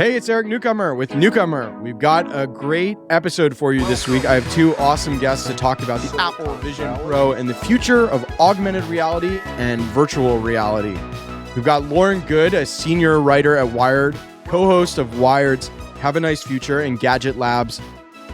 Hey, it's Eric Newcomer with Newcomer. We've got a great episode for you this week. I have two awesome guests to talk about the Apple Vision Pro and the future of augmented reality and virtual reality. We've got Lauren Goode, a senior writer at Wired, co-host of Wired's Have a Nice Future and Gadget Labs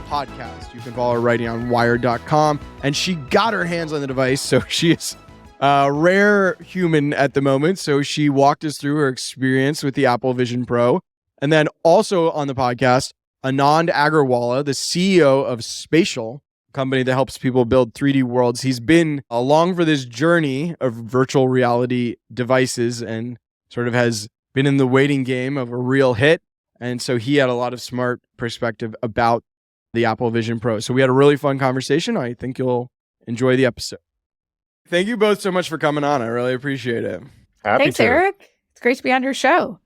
podcast. You can follow her writing on wired.com. And she got her hands on the device, so she is a rare human at the moment. So she walked us through her experience with the Apple Vision Pro. And then also on the podcast, Anand Agarawala, the CEO of Spatial, a company that helps people build 3D worlds. He's been along for this journey of virtual reality devices and sort of has been in the waiting game of a real hit. And so he had a lot of smart perspective about the Apple Vision Pro. So we had a really fun conversation. I think you'll enjoy the episode. Thank you both so much for coming on. I really appreciate it. Thanks, Eric. It's great to be on your show.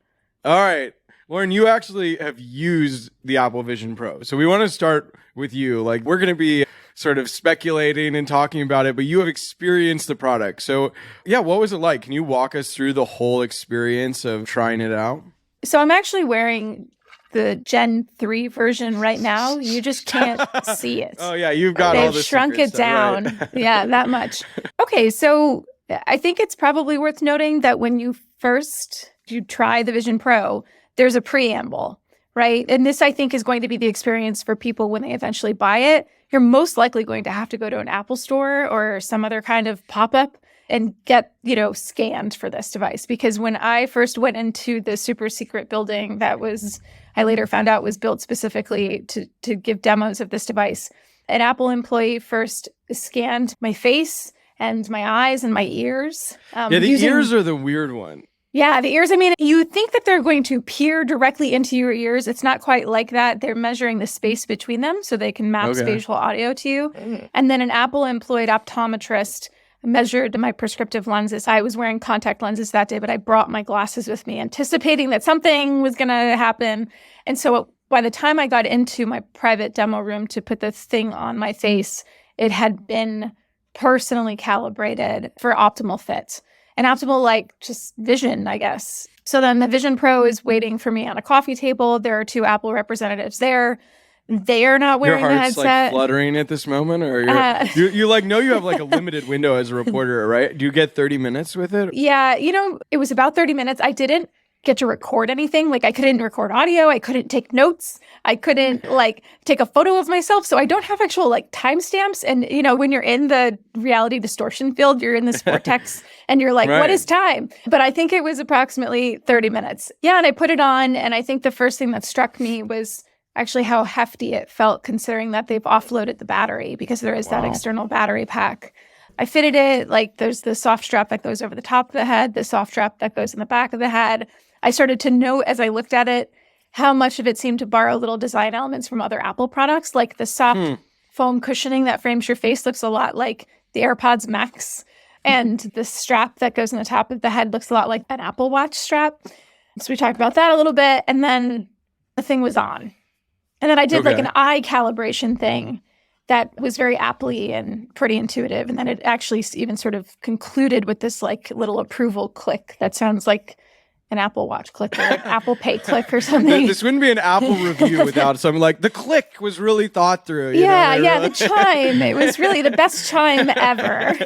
All right. Lauren, you actually have used the Apple Vision Pro. So we want to start with you. Like, we're going to be sort of speculating and talking about it, but you have experienced the product. So yeah, what was it like? Can you walk us through the whole experience of trying it out? So I'm actually wearing the Gen 3 version right now. You just can't see it. Oh yeah, you've got all this. They've shrunk it down. Right? Yeah, that much. Okay, so I think it's probably worth noting that when you try the Vision Pro, there's a preamble, right? And this, I think, is going to be the experience for people when they eventually buy it. You're most likely going to have to go to an Apple store or some other kind of pop-up and get, scanned for this device. Because when I first went into the super secret building I later found out was built specifically to give demos of this device, an Apple employee first scanned my face and my eyes and my ears. Ears are the weird one. Yeah, the ears, you think that they're going to peer directly into your ears. It's not quite like that. They're measuring the space between them so they can map spatial audio to you. And then an Apple-employed optometrist measured my prescriptive lenses. I was wearing contact lenses that day, but I brought my glasses with me, anticipating that something was going to happen. And so by the time I got into my private demo room to put the thing on my face, it had been personally calibrated for optimal fit. And optimal, like just vision, I guess. So then the Vision Pro is waiting for me on a coffee table. There are two Apple representatives there. They are not wearing the headset. Your heart's like fluttering at this moment, or you know you have like a limited window as a reporter, right? Do you get 30 minutes with it? Yeah, it was about 30 minutes. I didn't get to record anything. Like, I couldn't record audio. I couldn't take notes. I couldn't take a photo of myself. So I don't have actual timestamps. And when you're in the reality distortion field, you're in this vortex and you're like, What is time? But I think it was approximately 30 minutes. Yeah. And I put it on. And I think the first thing that struck me was actually how hefty it felt, considering that they've offloaded the battery, because there is that external battery pack. I fitted it, there's the soft strap that goes over the top of the head, the soft strap that goes in the back of the head. I started to note as I looked at it how much of it seemed to borrow little design elements from other Apple products, like the soft foam cushioning that frames your face looks a lot like the AirPods Max, and the strap that goes on the top of the head looks a lot like an Apple Watch strap. So we talked about that a little bit, and then the thing was on. And then I did an eye calibration thing that was very aptly and pretty intuitive. And then it actually even sort of concluded with this little approval click that sounds like an Apple Watch click or an Apple Pay click or something. This wouldn't be an Apple review without something like the click was really thought through. The chime. It was really the best chime ever.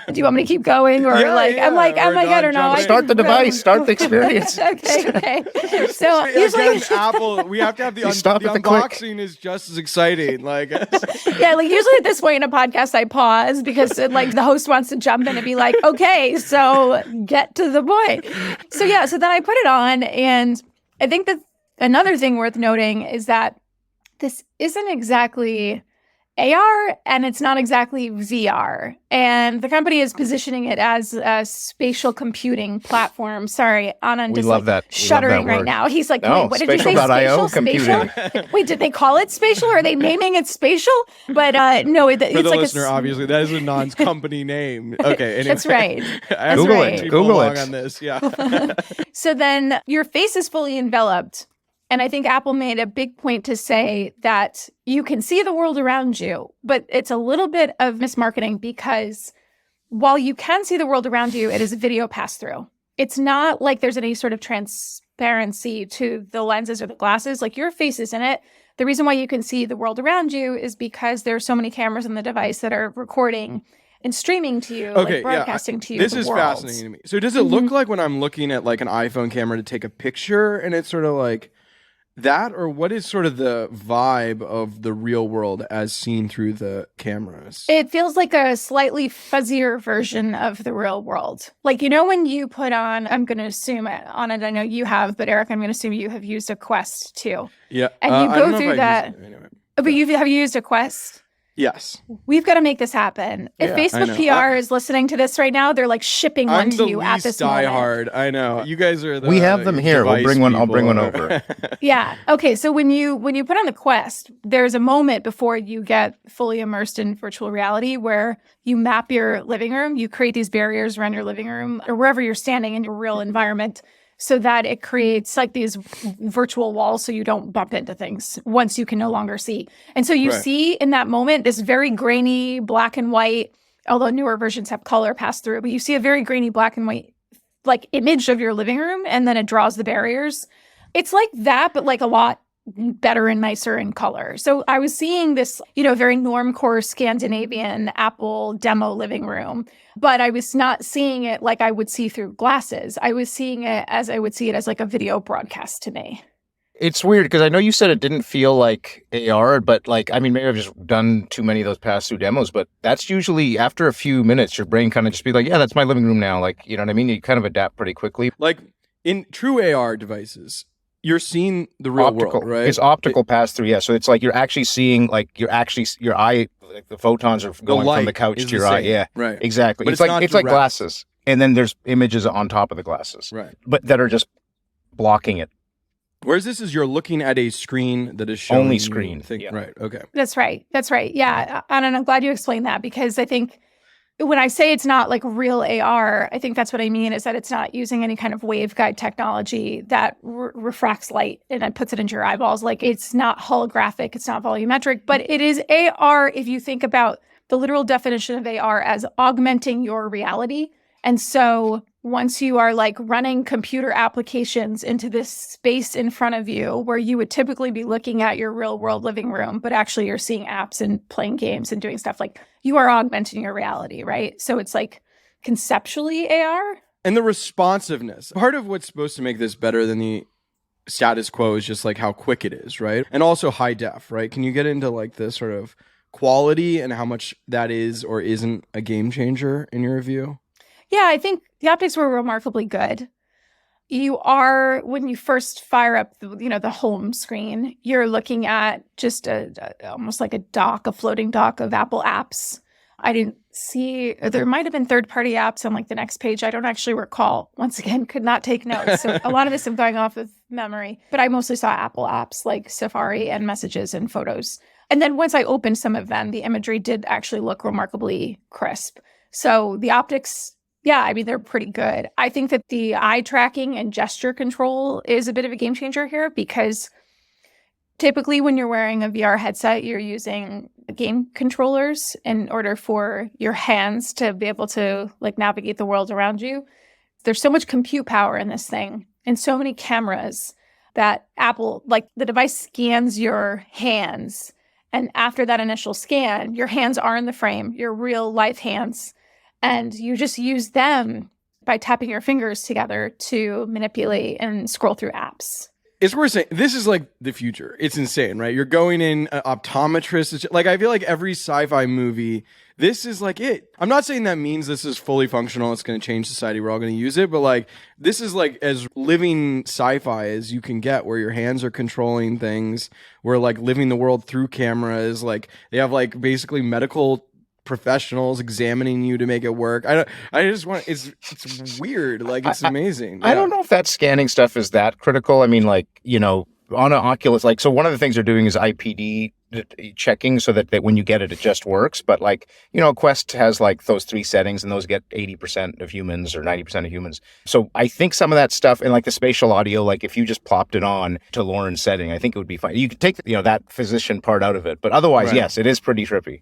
Do you want me to keep going, or I'm like, oh my God, or no? Start the device. Start the experience. Okay. So usually Apple, we have to have the unboxing is just as exciting. Usually at this point in a podcast, I pause because the host wants to jump in and be like, okay, so get to the point. So then I put it on, and I think that another thing worth noting is that this isn't exactly AR and it's not exactly VR. And the company is positioning it as a spatial computing platform. Sorry, Anand is shuddering right now. He's like, wait, what did you say? Spatial? Wait, did they call it Spatial? Are they naming it Spatial? But no, it's for the listener, obviously, that is Anand's company name. Okay, anyway. That's right. Google it. On this, yeah. So then your face is fully enveloped. And I think Apple made a big point to say that you can see the world around you, but it's a little bit of mismarketing, because while you can see the world around you, it is a video pass-through. It's not like there's any sort of transparency transparency to the lenses or the glasses. Like your face is in it. The reason why you can see the world around you is because there's so many cameras in the device that are recording and streaming to you, like broadcasting to you. This the is world. fascinating to me. So does it look like when I'm looking at like an iPhone camera to take a picture and it's sort of like that, or what is sort of the vibe of the real world as seen through the cameras? It feels like a slightly fuzzier version of the real world. Like, you know, when you put on, I'm going to assume, Anand, I know you have, but Eric, I'm going to assume you have used a Quest too. Yeah. And you go through that. Anyway. But have you used a Quest? Yes. We've got to make this happen. If Facebook PR is listening to this right now, they're like shipping one to you at this moment. I'm the least diehard. I know. You guys are the We have them here. We'll bring one. I'll bring one over. Yeah. Okay. So when you put on the Quest, there's a moment before you get fully immersed in virtual reality where you map your living room. You create these barriers around your living room or wherever you're standing in your real environment, so that it creates like these virtual walls so you don't bump into things once you can no longer see. And so you see in that moment this very grainy black and white, although newer versions have color pass through, but you see a very grainy black and white like image of your living room, and then it draws the barriers. It's like that, but like a lot better and nicer in color. So I was seeing this, very normcore Scandinavian Apple demo living room, but I was not seeing it like I would see through glasses. I was seeing it as I would see it as like a video broadcast to me. It's weird because I know you said it didn't feel like AR, but maybe I've just done too many of those past two demos, but that's usually after a few minutes, your brain kind of just be like, yeah, that's my living room now. Like, you know what I mean? You kind of adapt pretty quickly. Like in true AR devices, you're seeing the real world, right? It's optical pass-through, yeah. So it's like you're actually seeing, your eye, like the photons are going from the couch to your eye. Yeah, right. Exactly. But it's like glasses. And then there's images on top of the glasses. Right. But that are just blocking it. Whereas this is you're looking at a screen that is showing only screen. Yeah. Right. Okay. That's right. Yeah. And I'm glad you explained that, because I think when I say it's not like real AR, I think that's what I mean, is that it's not using any kind of waveguide technology that refracts light and then puts it into your eyeballs. Like, it's not holographic, it's not volumetric, but it is AR if you think about the literal definition of AR as augmenting your reality. And so once you are like running computer applications into this space in front of you where you would typically be looking at your real world living room, but actually you're seeing apps and playing games and doing stuff, like you are augmenting your reality, right? So it's like conceptually AR. And the responsiveness. Part of what's supposed to make this better than the status quo is just like how quick it is, right? And also high def, right? Can you get into like the sort of quality and how much that is or isn't a game changer in your view? Yeah, I think the optics were remarkably good. You are, when you first fire up, the home screen, you're looking at just almost like a floating dock of Apple apps. I didn't see, there might have been third-party apps on like the next page. I don't actually recall. Once again, could not take notes. So a lot of this I'm going off of memory. But I mostly saw Apple apps like Safari and Messages and Photos. And then once I opened some of them, the imagery did actually look remarkably crisp. So the optics, yeah, they're pretty good. I think that the eye tracking and gesture control is a bit of a game changer here, because typically when you're wearing a VR headset, you're using game controllers in order for your hands to be able to like navigate the world around you. There's so much compute power in this thing and so many cameras that Apple, like the device scans your hands. And after that initial scan, your hands are in the frame, your real life hands. And you just use them by tapping your fingers together to manipulate and scroll through apps. It's worth saying, this is like the future. It's insane, right? You're going in, optometrists. Like, I feel like every sci-fi movie, this is like it. I'm not saying that means this is fully functional. It's going to change society. We're all going to use it. But like, this is like as living sci-fi as you can get, where your hands are controlling things. Where like living the world through cameras. Like, they have like basically medical professionals examining you to make it work. It's weird. Like, it's amazing. I don't know if that scanning stuff is that critical. On an Oculus, so one of the things they're doing is IPD checking so that when you get it, it just works. But Quest has like those 3 settings, and those get 80% of humans or 90% of humans. So I think some of that stuff, and like the spatial audio, like if you just plopped it on to Lauren's setting, I think it would be fine. You could take that physician part out of it, but otherwise, right. Yes, it is pretty trippy.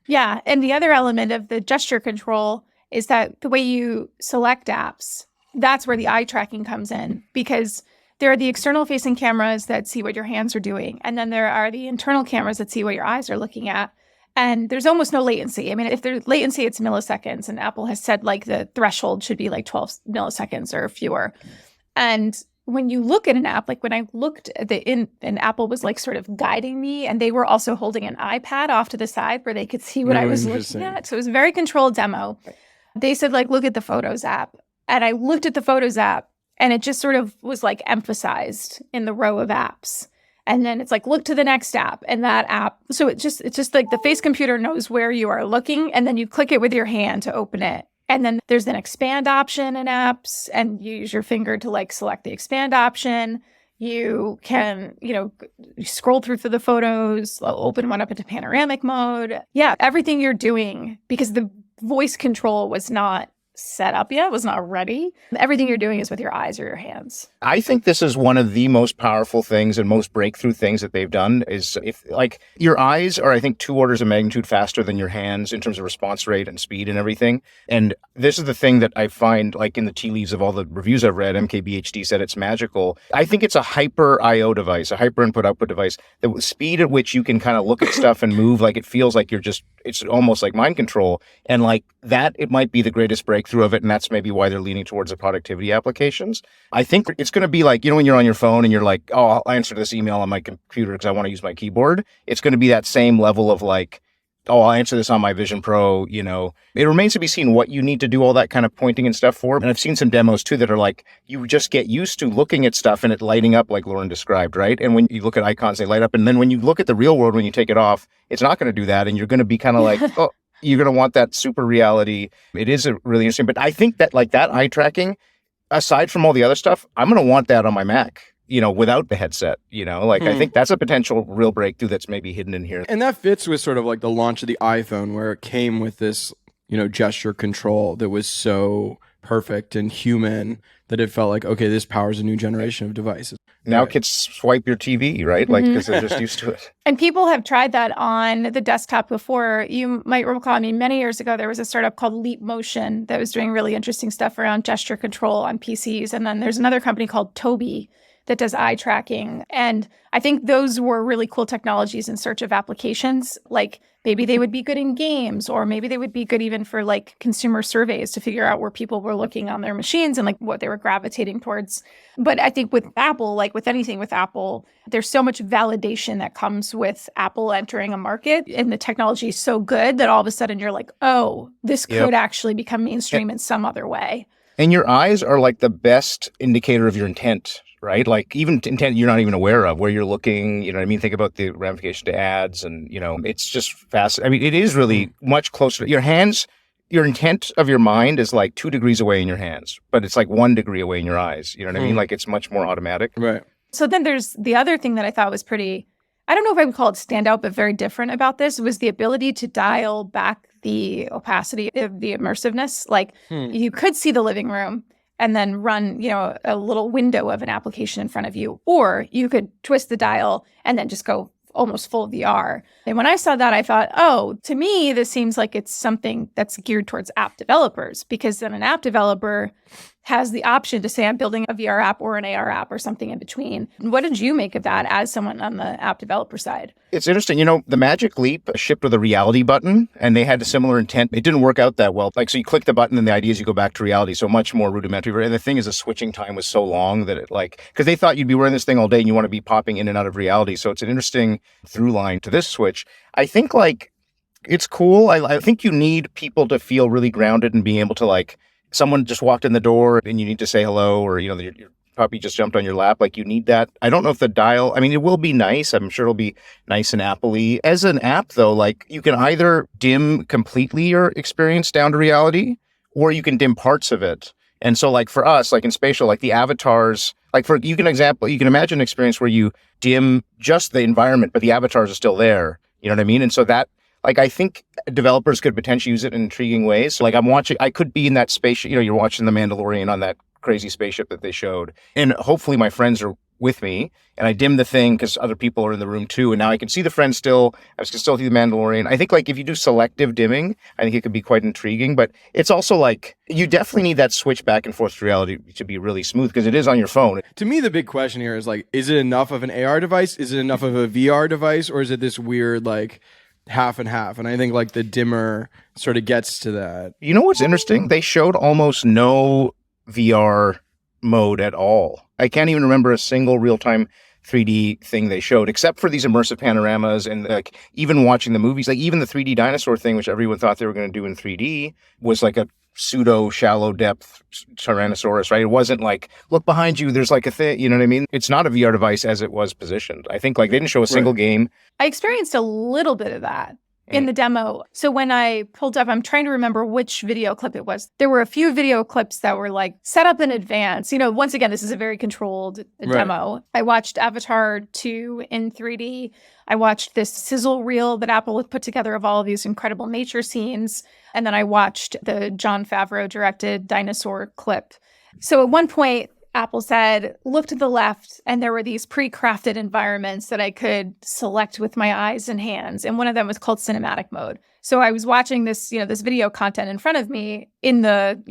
Yeah. And the other element of the gesture control is that the way you select apps, that's where the eye tracking comes in, because There are the external facing cameras that see what your hands are doing. And then there are the internal cameras that see what your eyes are looking at. And there's almost no latency. I mean, if there's latency, it's milliseconds. And Apple has said like the threshold should be like 12 milliseconds or fewer. And when you look at an app, like when I looked at and Apple was like sort of guiding me, and they were also holding an iPad off to the side where they could see what I was looking at. So it was a very controlled demo. They said like, look at the Photos app. And I looked at the Photos app, and it just sort of was like emphasized in the row of apps. And then it's like, look to the next app and that app. So it's just like the face computer knows where you are looking, and then you click it with your hand to open it. And then there's an expand option in apps, and you use your finger to like select the expand option. You can, scroll through the photos, open one up into panoramic mode. Yeah, everything you're doing, because the voice control was not set up yet, was not ready. Everything you're doing is with your eyes or your hands. I think this is one of the most powerful things and most breakthrough things that they've done is if like your eyes are, I think, 2 orders of magnitude faster than your hands in terms of response rate and speed and everything. And this is the thing that I find like in the tea leaves of all the reviews I've read, MKBHD said it's magical. I think it's a hyper IO device, a hyper input output device. The speed at which you can kind of look at stuff and move, like it feels like it's almost like mind control. And like that, it might be the greatest breakthrough of it, and that's maybe why they're leaning towards the productivity applications. I think it's going to be like, when you're on your phone and you're like, oh, I'll answer this email on my computer because I want to use my keyboard. It's going to be that same level of like, oh, I'll answer this on my Vision Pro, It remains to be seen what you need to do all that kind of pointing and stuff for. And I've seen some demos too that are like, you just get used to looking at stuff and it lighting up like Lauren described, right? And when you look at icons, they light up. And then when you look at the real world, when you take it off, it's not going to do that. And you're going to be kind of like, oh, you're going to want that super reality. It is really interesting. But I think that like that eye tracking, aside from all the other stuff, I'm going to want that on my Mac, without the headset, I think that's a potential real breakthrough that's maybe hidden in here. And that fits with sort of like the launch of the iPhone, where it came with this, gesture control that was so perfect and human that it felt like, okay, this powers a new generation of devices. Now kids swipe your TV, right? Like, because they're just used to it. And people have tried that on the desktop before. You might recall, many years ago, there was a startup called Leap Motion that was doing really interesting stuff around gesture control on PCs. And then there's another company called Tobii that does eye tracking. And I think those were really cool technologies in search of applications. Like maybe they would be good in games, or maybe they would be good even for like consumer surveys to figure out where people were looking on their machines and like what they were gravitating towards. But I think with Apple, like with anything with Apple, there's so much validation that comes with Apple entering a market, and the technology is so good that all of a sudden you're like, oh, this could actually become mainstream in some other way. And your eyes are like the best indicator of your intent, right? Like even intent you're not even aware of, where you're looking, you know what I mean? Think about the ramification to ads and, it's just fast. I mean, it is really much closer. Your hands, your intent of your mind is like 2 degrees away in your hands, but it's like 1 degree away in your eyes. You know what I mean? Like it's much more automatic. Right. So then there's the other thing that I thought was pretty, I don't know if I would call it standout, but very different about this was the ability to dial back the opacity of the immersiveness. Like you could see the living room and then run, a little window of an application in front of you, or you could twist the dial and then just go almost full VR. And when I saw that, I thought, oh, to me, this seems like it's something that's geared towards app developers, because then an app developer has the option to say, I'm building a VR app or an AR app or something in between. What did you make of that as someone on the app developer side? It's interesting. The Magic Leap shipped with a reality button, and they had a similar intent. It didn't work out that well. Like, so you click the button and the idea is you go back to reality. So much more rudimentary. And the thing is, the switching time was so long that it because they thought you'd be wearing this thing all day and you want to be popping in and out of reality. So it's an interesting through line to this switch. I think it's cool. I think you need people to feel really grounded and being able to someone just walked in the door and you need to say hello, or, your puppy just jumped on your lap. Like, you need that. I don't know if the dial, it will be nice. I'm sure it'll be nice and Apple-y. As an app, though, you can either dim completely your experience down to reality, or you can dim parts of it. And so, for us, in Spatial, the avatars, you can imagine an experience where you dim just the environment, but the avatars are still there. You know what I mean? And so that, I think developers could potentially use it in intriguing ways. So, I could be in that spaceship, you're watching The Mandalorian on that crazy spaceship that they showed. And hopefully my friends are with me, and I dim the thing because other people are in the room too, and now I can see the friend still. I can still see the Mandalorian. I think like if you do selective dimming, I think it could be quite intriguing, but it's also like you definitely need that switch back and forth to reality to be really smooth because it is on your phone. To me, the big question here is like, is it enough of an AR device? Is it enough of a VR device? Or is it this weird like half and half? And I think like the dimmer sort of gets to that. You know what's interesting? They showed almost no VR mode at all. I can't even remember a single real-time 3D thing they showed, except for these immersive panoramas and like even watching the movies, like even the 3D dinosaur thing, which everyone thought they were going to do in 3D, was like a pseudo shallow depth Tyrannosaurus, right? It wasn't like, look behind you, there's like a thing, you know what I mean? It's not a VR device as it was positioned. I think like they didn't show a single game. I experienced a little bit of that in the demo. So when I pulled up, I'm trying to remember which video clip it was. There were a few video clips that were like set up in advance. You know, once again, this is a very controlled demo. I watched Avatar 2 in 3D. I watched this sizzle reel that Apple had put together of all of these incredible nature scenes. And then I watched the Jon Favreau directed dinosaur clip. So at one point, Apple said, look to the left, and there were these pre-crafted environments that I could select with my eyes and hands. And one of them was called cinematic mode. So I was watching this, this video content in front of me in the,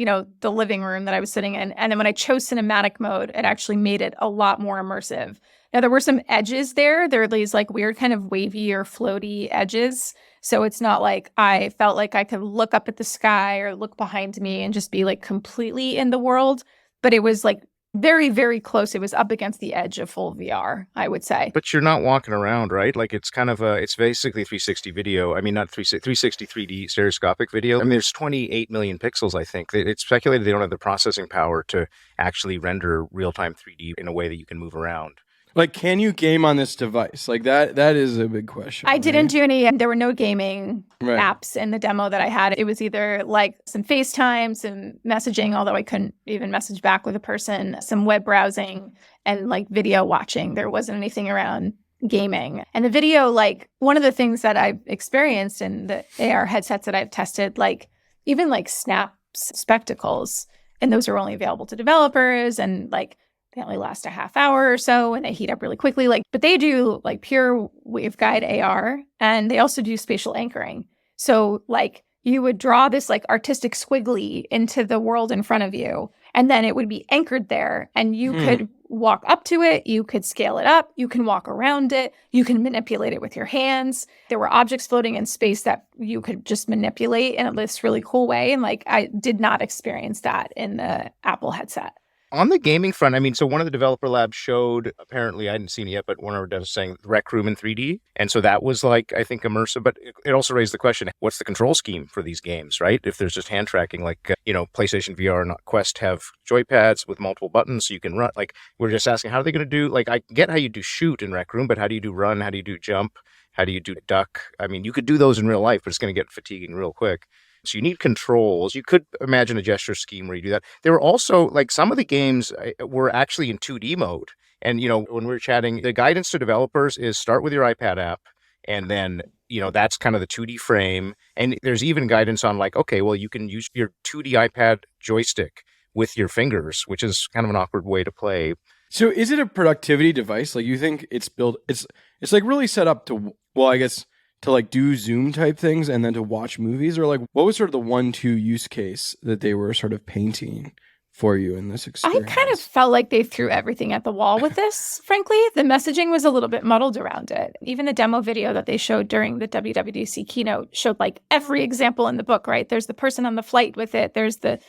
the living room that I was sitting in. And then when I chose cinematic mode, it actually made it a lot more immersive. Now, there were some edges there. There are these like weird kind of wavy or floaty edges. So it's not like I felt like I could look up at the sky or look behind me and just be like completely in the world. But it was like very, very close. It was up against the edge of full VR, I would say. But you're not walking around, right? Like it's kind of it's basically 360 video. I mean, not 360 3D stereoscopic video. I mean, there's 28 million pixels, I think. It's speculated they don't have the processing power to actually render real-time 3D in a way that you can move around. Like, can you game on this device? Like that is a big question. I didn't do any, there were no gaming apps in the demo that I had. It was either like some FaceTime, some messaging, although I couldn't even message back with a person, some web browsing, and like video watching. There wasn't anything around gaming. And the video, like one of the things that I've experienced in the AR headsets that I've tested, like even like Snap spectacles, and those are only available to developers, and like they only last a half hour or so and they heat up really quickly. But they do like pure waveguide AR, and they also do spatial anchoring. So like you would draw this like artistic squiggly into the world in front of you, and then it would be anchored there, and you could walk up to it, you could scale it up, you can walk around it, you can manipulate it with your hands. There were objects floating in space that you could just manipulate in this really cool way. And like I did not experience that in the Apple headset. On the gaming front, I mean, so one of the developer labs showed, apparently I hadn't seen it yet, but one of our devs saying Rec Room in 3D. And so that was like, I think, immersive, but it also raised the question, what's the control scheme for these games, right? If there's just hand tracking, like, PlayStation VR and Quest have joypads with multiple buttons so you can run. Like, we're just asking, how are they going to do, like, I get how you do shoot in Rec Room, but how do you do run? How do you do jump? How do you do duck? I mean, you could do those in real life, but it's going to get fatiguing real quick. So you need controls. You could imagine a gesture scheme where you do that. There were also, like, some of the games were actually in 2D mode. And, when we were chatting, the guidance to developers is start with your iPad app. And then, that's kind of the 2D frame. And there's even guidance on like, okay, well, you can use your 2D iPad joystick with your fingers, which is kind of an awkward way to play. So is it a productivity device? Like you think it's built, it's like really set up to, well, I guess to like do Zoom type things and then to watch movies? Or like what was sort of the 1-2 use case that they were sort of painting for you in this experience? I kind of felt like they threw everything at the wall with this, frankly. The messaging was a little bit muddled around it. Even the demo video that they showed during the WWDC keynote showed like every example in the book, right? There's the person on the flight with it. There's the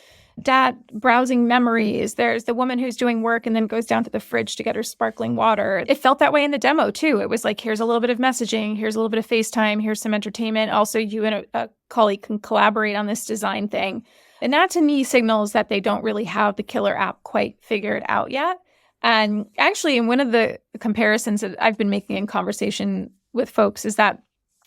dad browsing memories. There's the woman who's doing work and then goes down to the fridge to get her sparkling water. It felt that way in the demo too. It was like, here's a little bit of messaging, here's a little bit of FaceTime, here's some entertainment. Also, you and a colleague can collaborate on this design thing. And that to me signals that they don't really have the killer app quite figured out yet. And actually, in one of the comparisons that I've been making in conversation with folks is that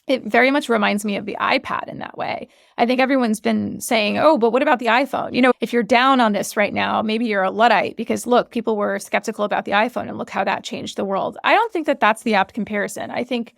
it very much reminds me of the iPad in that way. I think everyone's been saying, oh, but what about the iPhone? If you're down on this right now, maybe you're a Luddite because, look, people were skeptical about the iPhone and look how that changed the world. I don't think that that's the apt comparison. I think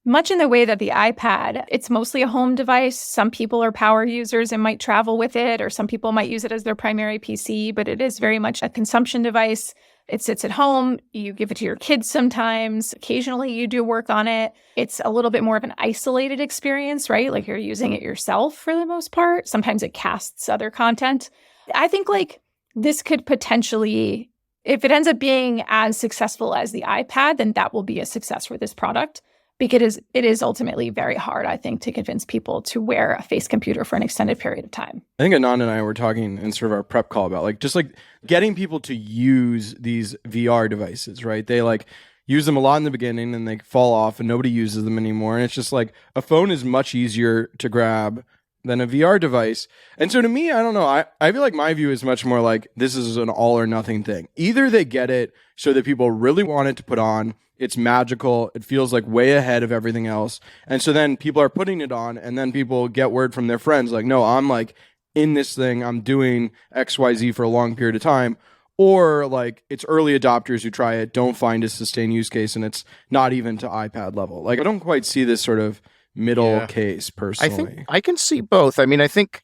much in the way that the iPad, it's mostly a home device. Some people are power users and might travel with it, or some people might use it as their primary PC, but it is very much a consumption device. It sits at home. You give it to your kids sometimes. Occasionally you do work on it. It's a little bit more of an isolated experience, right? Like you're using it yourself for the most part. Sometimes it casts other content. I think like this could potentially, if it ends up being as successful as the iPad, then that will be a success for this product. Because it is ultimately very hard, I think, to convince people to wear a face computer for an extended period of time. I think Anand and I were talking in sort of our prep call about like just like getting people to use these VR devices, right? They like use them a lot in the beginning and they fall off and nobody uses them anymore. And it's just like a phone is much easier to grab than a VR device. And so to me, I don't know. I feel like my view is much more like this is an all or nothing thing. Either they get it so that people really want it to put on. It's magical. It feels like way ahead of everything else. And so then people are putting it on and then people get word from their friends like, no, I'm like in this thing. I'm doing XYZ for a long period of time. Or like it's early adopters who try it, don't find a sustained use case, and it's not even to iPad level. Like I don't quite see this sort of middle case personally. I think I can see both. I mean, I think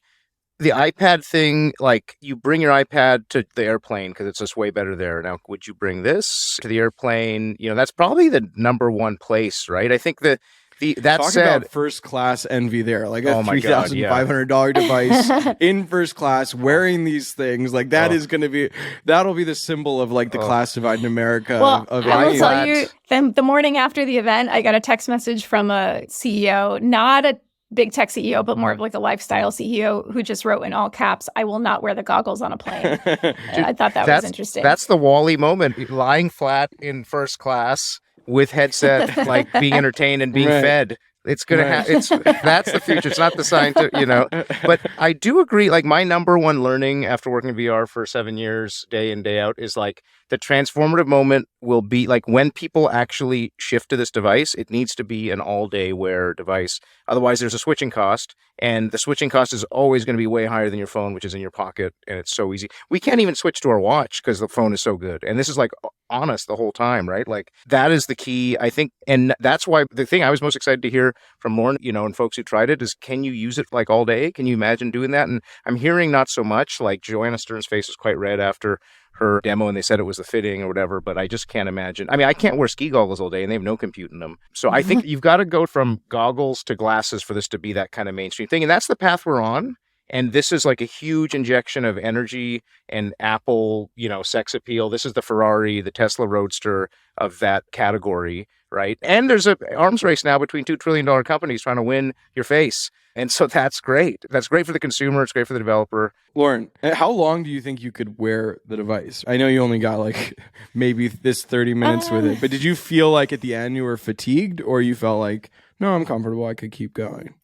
the iPad thing, like you bring your iPad to the airplane because it's just way better there. Now, would you bring this to the airplane? You know, that's probably the number one place, right? I think that Talk about first class envy there, like a $3,500 device in first class wearing these things. Like that is going to be, that'll be the symbol of like the class divide in America. Well, I will tell you, then the morning after the event, I got a text message from a CEO, not a big tech CEO, but more of like a lifestyle CEO who just wrote in all caps, "I will not wear the goggles on a plane." I thought that was interesting. That's the Wall-E moment, lying flat in first class with headset, like being entertained and being fed. It's going to that's the future. It's not the scientific, you know. But I do agree, like my number one learning after working in VR for 7 years, day in, day out, is like the transformative moment will be like when people actually shift to this device, it needs to be an all-day wear device. Otherwise, there's a switching cost. And the switching cost is always going to be way higher than your phone, which is in your pocket. And it's so easy. We can't even switch to our watch because the phone is so good. And this is like on us the whole time, right? Like that is the key, I think. And that's why the thing I was most excited to hear from Lauren, you know, and folks who tried it is, can you use it like all day? Can you imagine doing that? And I'm hearing not so much. Like Joanna Stern's face was quite red after her demo and they said it was the fitting or whatever, but I just can't imagine. I mean, I can't wear ski goggles all day and they have no compute in them. So I think you've got to go from goggles to glasses for this to be that kind of mainstream thing. And that's the path we're on. And this is like a huge injection of energy and Apple, you know, sex appeal. This is the Ferrari, the Tesla Roadster of that category, right? And there's an arms race now between $2 trillion companies trying to win your face. And so that's great. That's great for the consumer. It's great for the developer. Lauren, how long do you think you could wear the device? I know you only got like maybe this 30 minutes with it, but did you feel like at the end you were fatigued or you felt like, no, I'm comfortable, I could keep going?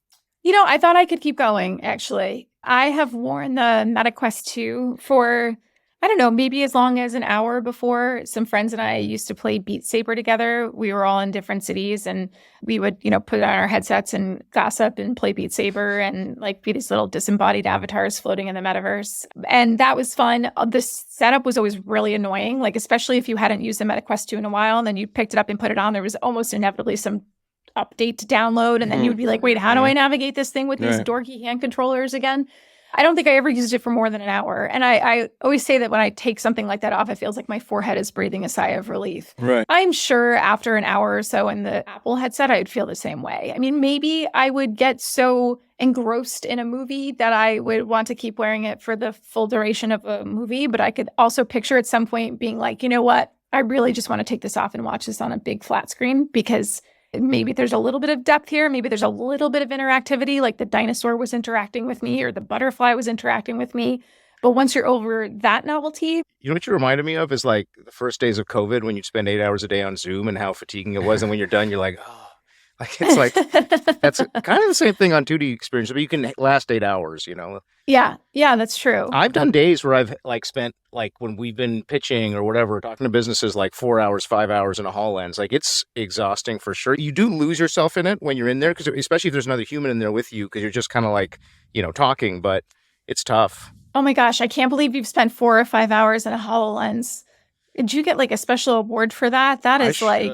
You know, I thought I could keep going, actually. I have worn the Meta Quest 2 for, I don't know, maybe as long as an hour before. Some friends and I used to play Beat Saber together. We were all in different cities and we would, you know, put on our headsets and gossip and play Beat Saber and like be these little disembodied avatars floating in the metaverse. And that was fun. The setup was always really annoying, like especially if you hadn't used the Meta Quest 2 in a while and then you picked it up and put it on, there was almost inevitably some update to download. And then you'd be like, wait, how do I navigate this thing with these dorky hand controllers again? I don't think I ever used it for more than an hour. And I always say that when I take something like that off, it feels like my forehead is breathing a sigh of relief. Right. I'm sure after an hour or so in the Apple headset, I would feel the same way. I mean, maybe I would get so engrossed in a movie that I would want to keep wearing it for the full duration of a movie. But I could also picture at some point being like, you know what? I really just want to take this off and watch this on a big flat screen because maybe there's a little bit of depth here. Maybe there's a little bit of interactivity, like the dinosaur was interacting with me or the butterfly was interacting with me. But once you're over that novelty. You know what you reminded me of is like the first days of COVID when you'd spend 8 hours a day on Zoom and how fatiguing it was. And when you're done, you're like, oh, like it's like, that's kind of the same thing on 2D experience, but you can last 8 hours, you know? Yeah, that's true. I've done days where I've like spent like when we've been pitching or whatever, talking to businesses like 4 hours, 5 hours in a HoloLens. Like it's exhausting for sure. You do lose yourself in it when you're in there, because especially if there's another human in there with you, because you're just kind of like, you know, talking, but it's tough. Oh my gosh, I can't believe you've spent 4 or 5 hours in a HoloLens. Did you get like a special award for that? That is like,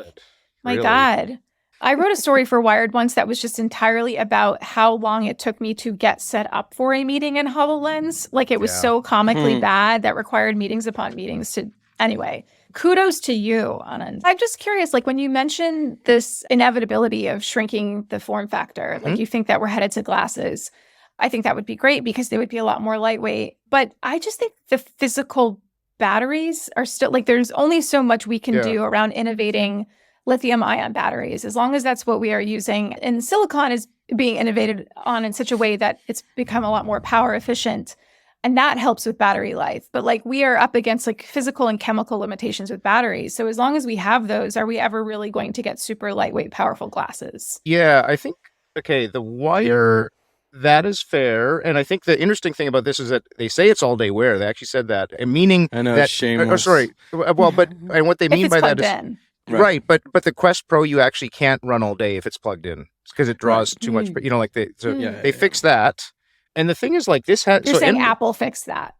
my God. I wrote a story for Wired once that was just entirely about how long it took me to get set up for a meeting in HoloLens. Like it was so comically bad that required meetings upon meetings to, anyway, Kudos to you, Anand. I'm just curious, like when you mentioned this inevitability of shrinking the form factor, like you think that we're headed to glasses. I think that would be great because they would be a lot more lightweight. But I just think the physical batteries are still, like there's only so much we can do around innovating lithium ion batteries, as long as that's what we are using. And silicon is being innovated on in such a way that it's become a lot more power efficient. And that helps with battery life. But like we are up against like physical and chemical limitations with batteries. So as long as we have those, are we ever really going to get super lightweight, powerful glasses? Yeah, I think, okay, the wire, that is fair. And I think the interesting thing about this is that they say it's all day wear. They actually said that, and meaning I know, that, shameless. sorry. Well, but, and what they mean by that is, in. right. But the Quest Pro, you actually can't run all day if it's plugged in because it draws too much, you know, like they fixed that. And the thing is, like, this has... You're saying Apple fixed that.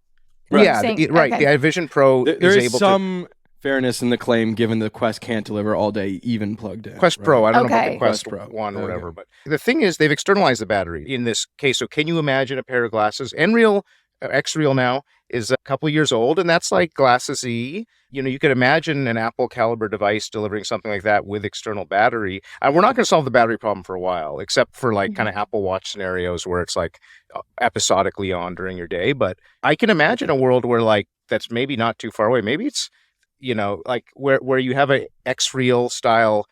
Right. Yeah, saying, right. Okay. The Vision Pro There is is able some fairness in the claim, given the Quest can't deliver all day, even plugged in. Quest Pro, I don't know about the Quest Quest Pro. 1 or whatever. But the thing is, they've externalized the battery in this case. So can you imagine a pair of glasses? Nreal, X-Real now, is a couple years old, and that's like glasses-y. You know, you could imagine an Apple caliber device delivering something like that with external battery. We're not going to solve the battery problem for a while, except for like kind of Apple Watch scenarios where it's like episodically on during your day. But I can imagine a world where like that's maybe not too far away. Maybe it's, you know, like where you have a X-Real style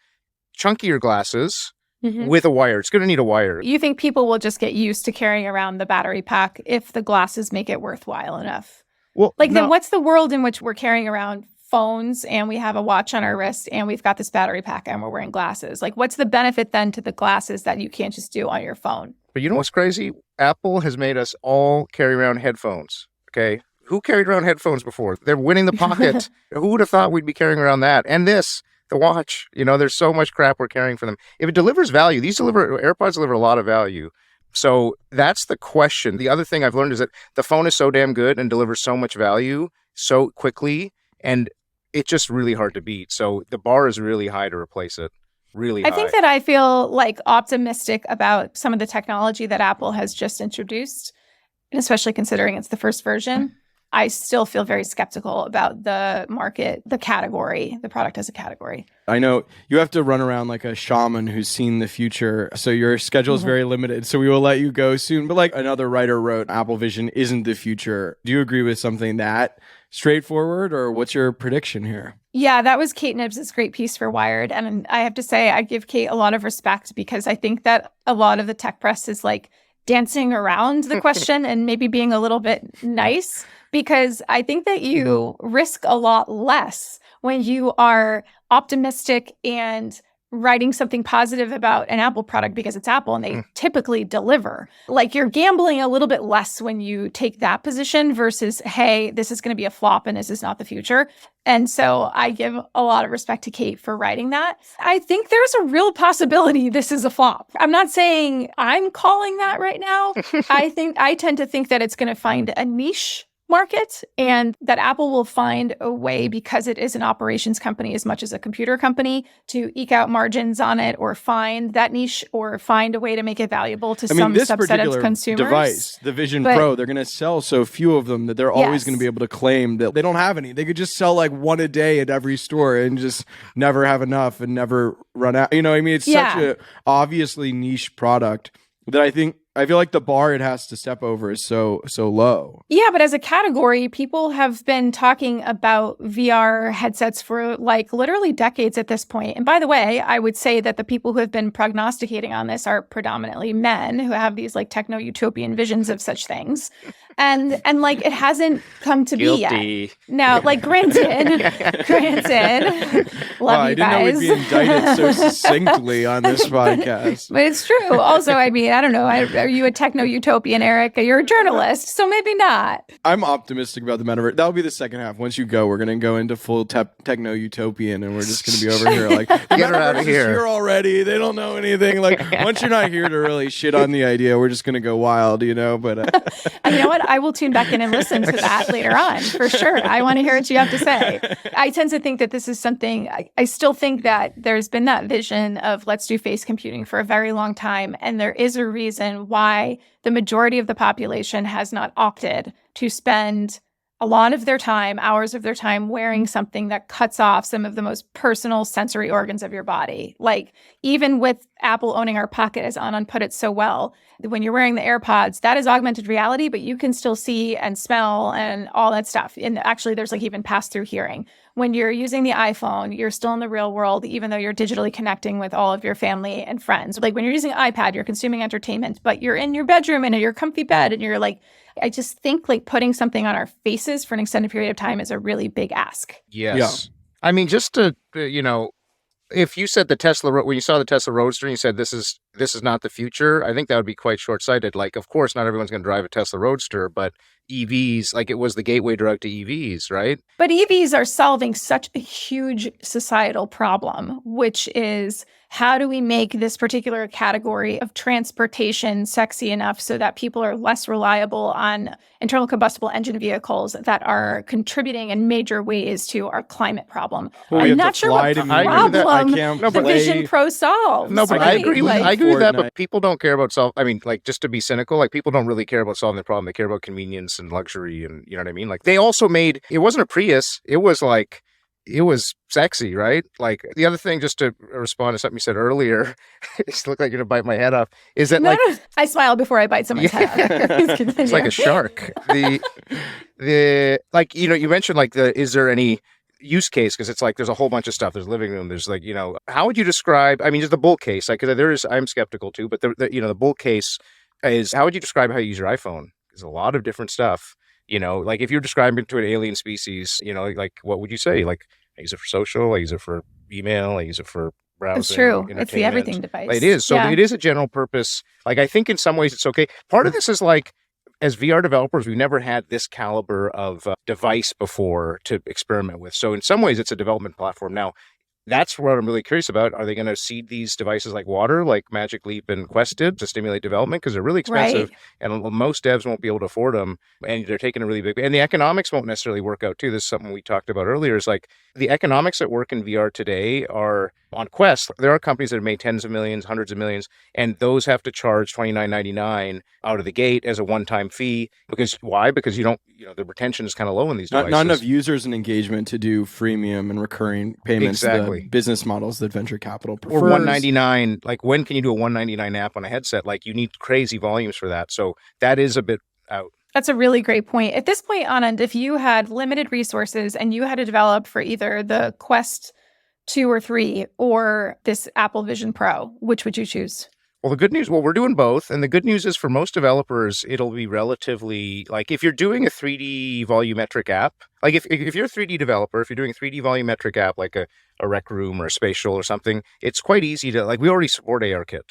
chunkier glasses with a wire. It's going to need a wire. You think people will just get used to carrying around the battery pack if the glasses make it worthwhile enough? Well, like then what's the world in which we're carrying around phones and we have a watch on our wrist and we've got this battery pack and we're wearing glasses? Like what's the benefit then to the glasses that you can't just do on your phone? But you know what's crazy? Apple has made us all carry around headphones. Okay. Who carried around headphones before? They're winning the pocket. Who would have thought we'd be carrying around that? And this, the watch, you know, there's so much crap we're carrying for them. If it delivers value, AirPods deliver a lot of value. So that's the question. The other thing I've learned is that the phone is so damn good and delivers so much value so quickly, and it's just really hard to beat. So the bar is really high to replace it. Really high. I think that I feel like optimistic about some of the technology that Apple has just introduced, and especially considering it's the first version. I still feel very skeptical about the market, the category, the product as a category. I know you have to run around like a shaman who's seen the future, so your schedule is very limited, so we will let you go soon. But like another writer wrote, Apple Vision isn't the future. Do you agree with something that straightforward, or what's your prediction here? Yeah, that was Kate Nibbs' great piece for Wired. And I have to say, I give Kate a lot of respect because I think that a lot of the tech press is like dancing around the question and maybe being a little bit nice, because I think that you risk a lot less when you are optimistic and writing something positive about an Apple product because it's Apple and they typically deliver. Like you're gambling a little bit less when you take that position versus, hey, this is going to be a flop and this is not the future. And so I give a lot of respect to Kate for writing that. I think there's a real possibility this is a flop. I'm not saying I'm calling that right now. I tend to think that it's going to find a niche market and that Apple will find a way, because it is an operations company as much as a computer company, to eke out margins on it or find that niche or find a way to make it valuable to some subset of consumers. Device, the Vision Pro, they're going to sell so few of them that they're always going to be able to claim that they don't have any. They could just sell like one a day at every store and just never have enough and never run out. You know what I mean? It's such a obviously niche product that I feel like the bar it has to step over is so low. Yeah, but as a category, people have been talking about VR headsets for like literally decades at this point. And by the way, I would say that the people who have been prognosticating on this are predominantly men who have these like techno-utopian visions of such things. And like it hasn't come to be yet. Now, like granted, love I you didn't guys. know we'd be indicted so succinctly on this podcast. But it's true. Also, I mean, I don't know. Are you a techno-utopian, Eric? You're a journalist, so maybe not. I'm optimistic about the metaverse. That'll be the second half. Once you go, we're going to go into full techno-utopian, and we're just going to be over here like, the get her out of here. Here already. They don't know anything. Like, once you're not here to really shit on the idea, we're just going to go wild, you know? But and you know what? I will tune back in and listen to that later on, for sure. I want to hear what you have to say. I tend to think that this is something, I still think that there's been that vision of let's do face computing for a very long time. And there is a reason why the majority of the population has not opted to spend a lot of their time, hours of their time, wearing something that cuts off some of the most personal sensory organs of your body. Like, even with Apple owning our pocket, as Anand put it so well, when you're wearing the AirPods, that is augmented reality, but you can still see and smell and all that stuff. And actually, there's like even pass-through hearing. When you're using the iPhone, you're still in the real world, even though you're digitally connecting with all of your family and friends. Like when you're using an iPad, you're consuming entertainment, but you're in your bedroom and in your comfy bed, and you're like, I just think like putting something on our faces for an extended period of time is a really big ask. Yes. Yeah. I mean, just to, if you said when you saw the Tesla Roadster and you said this is not the future, I think that would be quite short-sighted. Like, of course, not everyone's going to drive a Tesla Roadster, but EVs, like it was the gateway drug to EVs, right? But EVs are solving such a huge societal problem, which is how do we make this particular category of transportation sexy enough so that people are less reliable on internal combustible engine vehicles that are contributing in major ways to our climate problem? I'm not sure what problem the Vision Pro solves. No, but I agree with that, but people don't care about just to be cynical, like people don't really care about solving the problem. They care about convenience and luxury, and you know what I mean? Like they also it wasn't a Prius, it was sexy, right? Like the other thing, just to respond to something you said earlier, it looked like you're gonna bite my head off, is that no, I smile before I bite someone's head. It's like a shark. The like, you mentioned like is there any use case, because it's like there's a whole bunch of stuff. There's living room, there's like, how would you describe, I mean, just the bull case, like I'm skeptical too, but the bull case is, how would you describe how you use your iPhone? There's a lot of different stuff. Like if you're describing it to an alien species, like what would you say? Like, I use it for social, I use it for email, I use it for browsing. It's true. It's the everything device. It is. So It is a general purpose. Like, I think in some ways it's okay. Part of this is like, as VR developers, we've never had this caliber of device before to experiment with. So in some ways, it's a development platform. Now, that's what I'm really curious about. Are they going to seed these devices like water, like Magic Leap and Quest did, to stimulate development? Because they're really expensive, and most devs won't be able to afford them, and they're taking a really big... And the economics won't necessarily work out, too. This is something we talked about earlier, is like the economics that work in VR today are on Quest. There are companies that have made tens of millions, hundreds of millions, and those have to charge $29.99 out of the gate as a one-time fee. Because why? Because you don't, the retention is kind of low in these devices. Not enough users and engagement to do freemium and recurring payments. Exactly. The business models that venture capital prefers. Or $199. Like, when can you do a $199 app on a headset? Like, you need crazy volumes for that. So that is a bit out. That's a really great point. At this point, Anand, if you had limited resources and you had to develop for either the Quest 2 or 3 or this Apple Vision Pro, which would you choose? Well, the good news, we're doing both. And the good news is for most developers, it'll be relatively, like if you're doing a 3D volumetric app, like if you're a 3D developer, if you're doing a 3D volumetric app, like a Rec Room or a Spatial or something, it's quite easy to, like, we already support ARKit,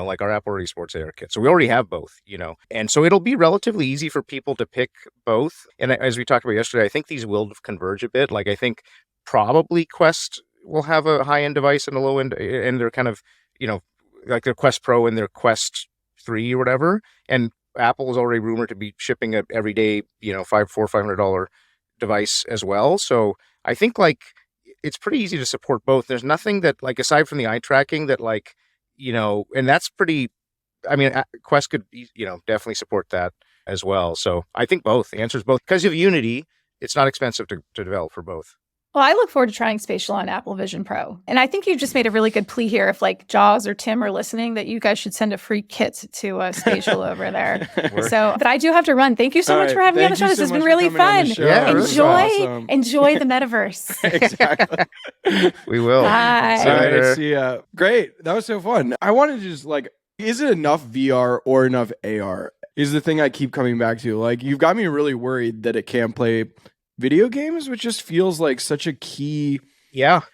like our app already supports ARKit. So we already have both, and so it'll be relatively easy for people to pick both. And as we talked about yesterday, I think these will converge a bit. Like, I think probably Quest will have a high-end device and a low-end, and they're kind of, like their Quest Pro and their Quest 3 or whatever. And Apple is already rumored to be shipping a everyday, $500 device as well. So I think like it's pretty easy to support both. There's nothing that, like, aside from the eye tracking, that like, and that's pretty, I mean, Quest could, definitely support that as well. So I think both. The answer is both. Because of Unity, it's not expensive to develop for both. Well, I look forward to trying Spatial on Apple Vision Pro. And I think you just made a really good plea here. If like Jaws or Tim are listening, that you guys should send a free kit to Spatial over there. But I do have to run. Thank you so much for having me on the show. This has been really fun. Yeah, enjoy the metaverse. Exactly. We will. Bye. All right, see ya. Great. That was so fun. I wanted to just is it enough VR or enough AR? Is the thing I keep coming back to. Like, you've got me really worried that it can't play video games, which just feels like such a key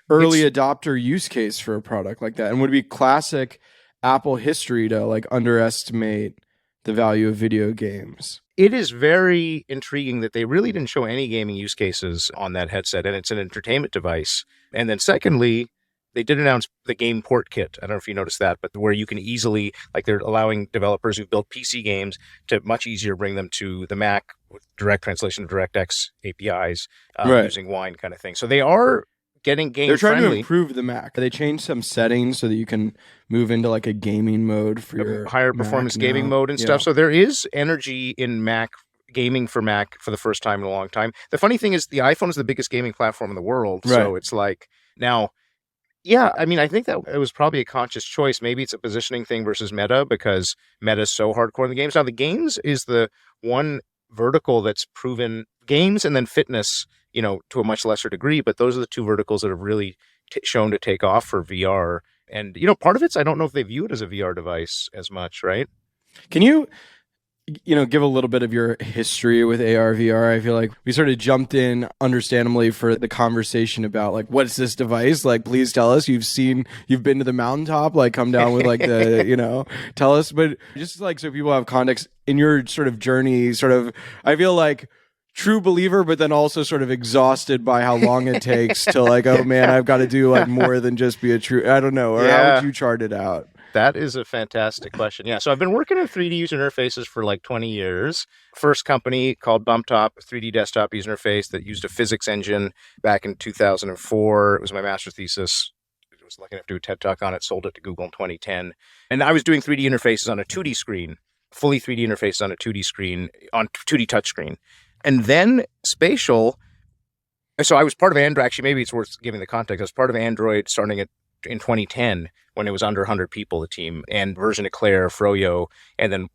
early adopter use case for a product like that, and would be classic Apple history to underestimate the value of video games. It is very intriguing that they really didn't show any gaming use cases on that headset, and it's an entertainment device. And then secondly, they did announce the Game Port Kit. I don't know if you noticed that, but where you can easily, they're allowing developers who've built PC games to much easier bring them to the Mac with direct translation of DirectX APIs, using Wine kind of thing. So they are getting game friendly. They're trying to improve the Mac. They changed some settings so that you can move into a gaming mode for your higher performance gaming mode and stuff. So there is energy in Mac gaming for Mac for the first time in a long time. The funny thing is the iPhone is the biggest gaming platform in the world. Right. So it's like now, yeah, I mean, I think that it was probably a conscious choice. Maybe it's a positioning thing versus Meta because Meta is so hardcore in the games. Now, the games is the one vertical that's proven games and then fitness, to a much lesser degree. But those are the two verticals that have really shown to take off for VR. And, part of it's, I don't know if they view it as a VR device as much, right? Can you give a little bit of your history with AR, VR? I feel like we sort of jumped in understandably for the conversation about like, what's this device? Like, please tell us you've been to the mountaintop, like come down with like the, tell us. But just like, so people have context in your sort of journey, sort of, I feel like true believer, but then also sort of exhausted by how long it takes to like, oh man, I've got to do like more than just be a true, I don't know. Or how would you chart it out? That is a fantastic question. Yeah. So I've been working in 3D user interfaces for like 20 years. First company called BumpTop, 3D desktop user interface that used a physics engine back in 2004. It was my master's thesis. I was lucky enough to do a TED Talk on it, sold it to Google in 2010. And I was doing 3D interfaces on a 2D screen, fully 3D interfaces on a 2D screen, on 2D touchscreen. And then Spatial. So I was part of Android. Actually, maybe it's worth giving the context. I was part of Android starting in 2010 when it was under 100 people, the team, and version of Claire, Froyo, and then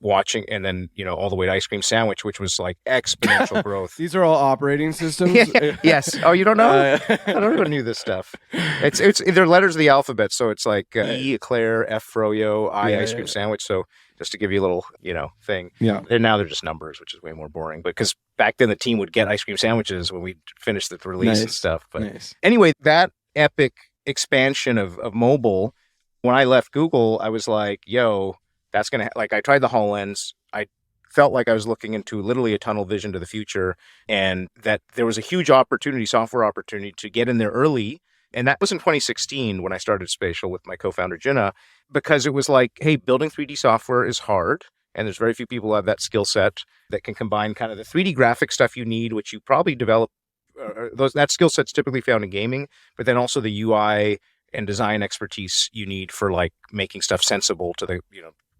all the way to Ice Cream Sandwich, which was like exponential growth. These are all operating systems? Yes. Oh, you don't know? I don't even knew this stuff. They're letters of the alphabet. So it's like E, Claire, F, Froyo, I, Ice Cream Sandwich. So just to give you a little, thing. Yeah. And now they're just numbers, which is way more boring. But because back then the team would get ice cream sandwiches when we finished the release and stuff. But anyway, that epic expansion of mobile, when I left Google, I was like, yo, that's going to, I tried the HoloLens. I felt like I was looking into literally a tunnel vision to the future and that there was a huge software opportunity to get in there early. And that was in 2016 when I started Spatial with my co-founder, Jenna, because it was like, hey, building 3D software is hard. And there's very few people who have that skill set that can combine kind of the 3D graphic stuff you need, which you probably develop. That skill set's typically found in gaming, but then also the UI and design expertise you need for like making stuff sensible to the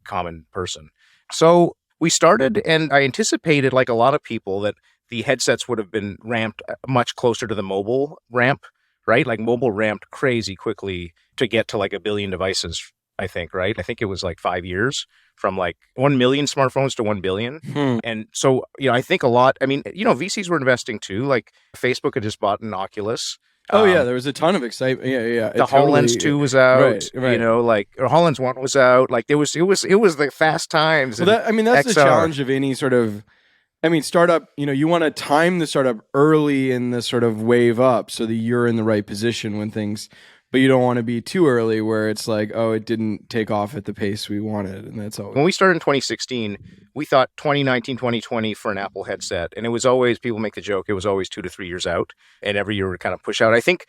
common person. So we started, and I anticipated, like a lot of people, that the headsets would have been ramped much closer to the mobile ramp, right? Like mobile ramped crazy quickly to get to like 1 billion devices, I think, right? I think it was like 5 years from like 1 million smartphones to 1 billion. And so, I think a lot, VCs were investing too. Like Facebook had just bought an Oculus. Oh yeah, there was a ton of excitement. Yeah. The HoloLens 2 was out. Right. Or HoloLens 1 was out. Like it was the fast times. Well, that's the challenge of any sort of, startup. You want to time the startup early in the sort of wave up so that you're in the right position when things. But you don't want to be too early where it's like, oh, it didn't take off at the pace we wanted. And that's all. When we started in 2016, we thought 2019, 2020 for an Apple headset. And it was always, people make the joke, it was always 2 to 3 years out. And every year would kind of push out. I think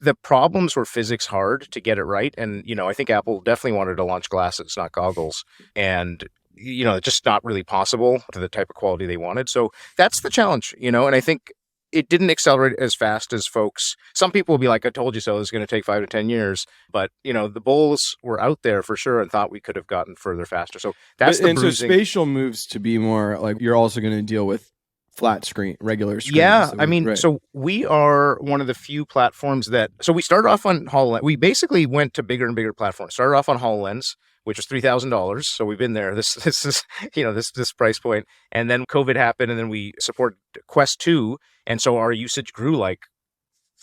the problems were physics hard to get it right. And, I think Apple definitely wanted to launch glasses, not goggles. And, it's just not really possible to the type of quality they wanted. So that's the challenge, and I think it didn't accelerate as fast as folks. Some people will be like, I told you so, it's going to take 5 to 10 years. But, the bulls were out there for sure and thought we could have gotten further faster. So that's the bruising. So Spatial moves to be more like you're also going to deal with flat screen, regular screens. Yeah, so we are one of the few platforms so we started off on HoloLens. We basically went to bigger and bigger platforms. Started off on HoloLens, which was $3,000. So we've been there. This is, this price point. And then COVID happened, and then we support Quest 2. And so our usage grew like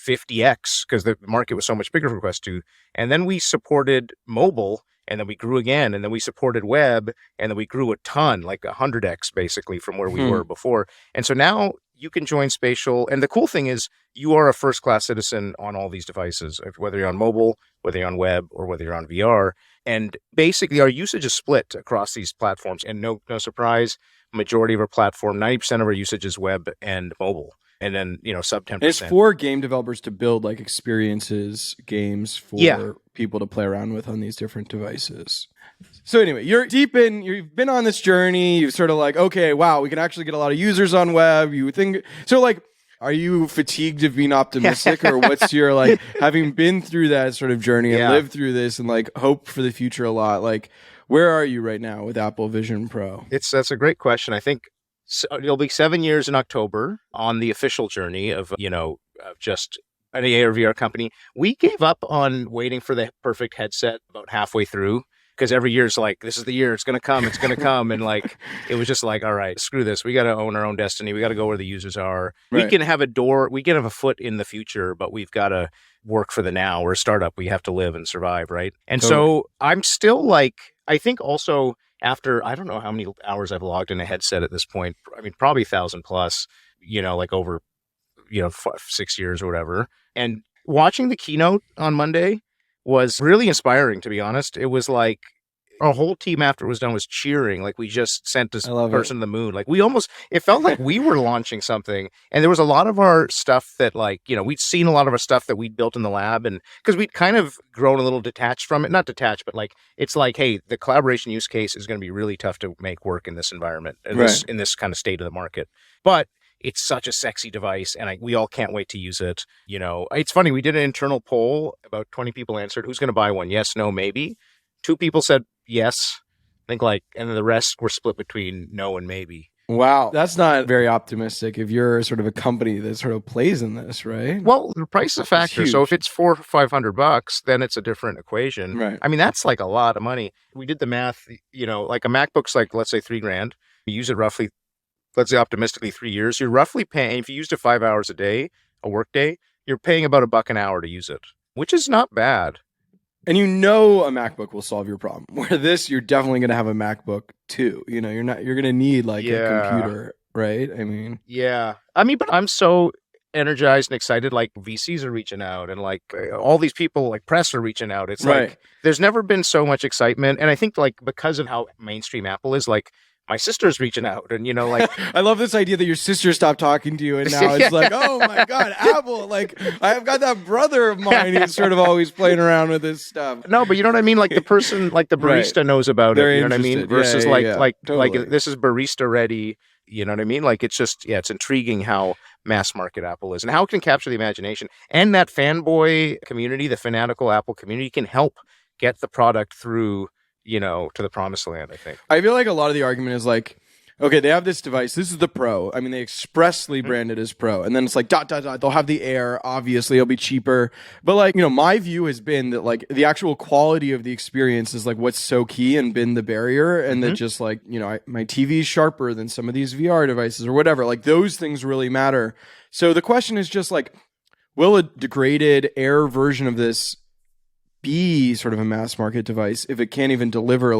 50x because the market was so much bigger for Quest 2. And then we supported mobile, and then we grew again, and then we supported web, and then we grew a ton, like 100x basically from where we were before. And so now you can join Spatial. And the cool thing is you are a first-class citizen on all these devices, whether you're on mobile, whether you're on web, or whether you're on VR. And basically our usage is split across these platforms. And no surprise, majority of our platform, 90% of our usage is web and mobile. And then, sub 10%. And it's for game developers to build like experiences, games for people to play around with on these different devices. So anyway, you've been on this journey. You've sort of like, okay, wow, we can actually get a lot of users on web. You think, so like, are you fatigued of being optimistic or what's your like, having been through that sort of journey and lived through this and like hope for the future a lot? Like, where are you right now with Apple Vision Pro? That's a great question. I think So it'll be 7 years in October on the official journey of, of just an AR VR company. We gave up on waiting for the perfect headset about halfway through because every year it's like, this is the year, it's going to come, it's going to come. And like, it was just like, all right, screw this. We got to own our own destiny. We got to go where the users are. Right. We can have a foot in the future, but we've got to work for the now. We're a startup. We have to live and survive, right? And so I'm still like, I think also after, I don't know how many hours I've logged in a headset at this point. I mean, probably 1,000 plus, like over, 6 years or whatever. And watching the keynote on Monday was really inspiring, to be honest. It was like our whole team after it was done was cheering, like we just sent this person to the moon. Like it felt like we were launching something. And there was a lot of our stuff that we'd seen a lot of our stuff that we'd built in the lab, and because we'd kind of grown a little detached from it, not detached, but like, it's like, hey, the collaboration use case is going to be really tough to make work in this environment, in this kind of state of the market. But it's such a sexy device, and we all can't wait to use it. It's funny. We did an internal poll. About 20 people answered, who's going to buy one? Yes, no, maybe. 2 people said yes. I think and then the rest were split between no and maybe. Wow. That's not very optimistic if you're sort of a company that sort of plays in this, right? Well, the price is a factor. So if it's $400 or $500, then it's a different equation. Right. I mean, that's like a lot of money. We did the math, like a MacBook's like, let's say $3,000. You use it roughly, let's say optimistically 3 years, you're roughly paying, if you used it 5 hours a day, a work day, you're paying about $1 an hour to use it, which is not bad. And a MacBook will solve your problem. Where this, you're definitely going to have a MacBook too. You're going to need a computer, right? I mean, but I'm so energized and excited. Like VCs are reaching out, and like all these people, like press are reaching out. It's like, there's never been so much excitement. And I think because of how mainstream Apple is, my sister's reaching out, and I love this idea that your sister stopped talking to you, and now it's like, oh my God, Apple! Like I've got that brother of mine who's sort of always playing around with this stuff. No, but you know what I mean. Like the person, like the barista knows about it. You know what I mean? Versus totally. like this is barista ready. You know what I mean? Like it's just it's intriguing how mass market Apple is, and how it can capture the imagination, and that fanboy community, the fanatical Apple community, can help get the product through. To the promised land, I think. I feel like a lot of the argument is like, okay, they have this device. This is the Pro. I mean, they expressly brand it as Pro. And then it's like, ... They'll have the Air. Obviously, it'll be cheaper. But my view has been that the actual quality of the experience is what's so key and been the barrier. And that just my TV is sharper than some of these VR devices or whatever. Those things really matter. So the question is just will a degraded Air version of this be sort of a mass market device if it can't even deliver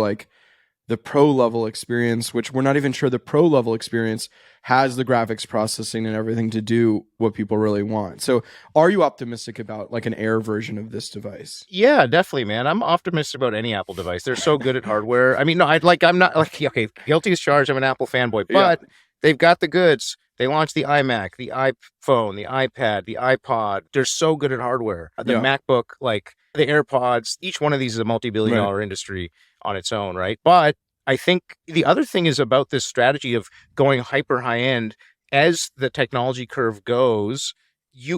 the pro level experience, which we're not even sure the pro level experience has the graphics processing and everything to do what people really want. So are you optimistic about an Air version of this device? Yeah, definitely, man. I'm optimistic about any Apple device. They're so good at hardware. I mean, no, I'm not okay, guilty as charged. I'm an Apple fanboy, but they've got the goods. They launched the iMac, the iPhone, the iPad, the iPod. They're so good at hardware. The MacBook, the AirPods, each one of these is a multi-billion-dollar industry on its own, right? But I think the other thing is about this strategy of going hyper high-end. As the technology curve goes,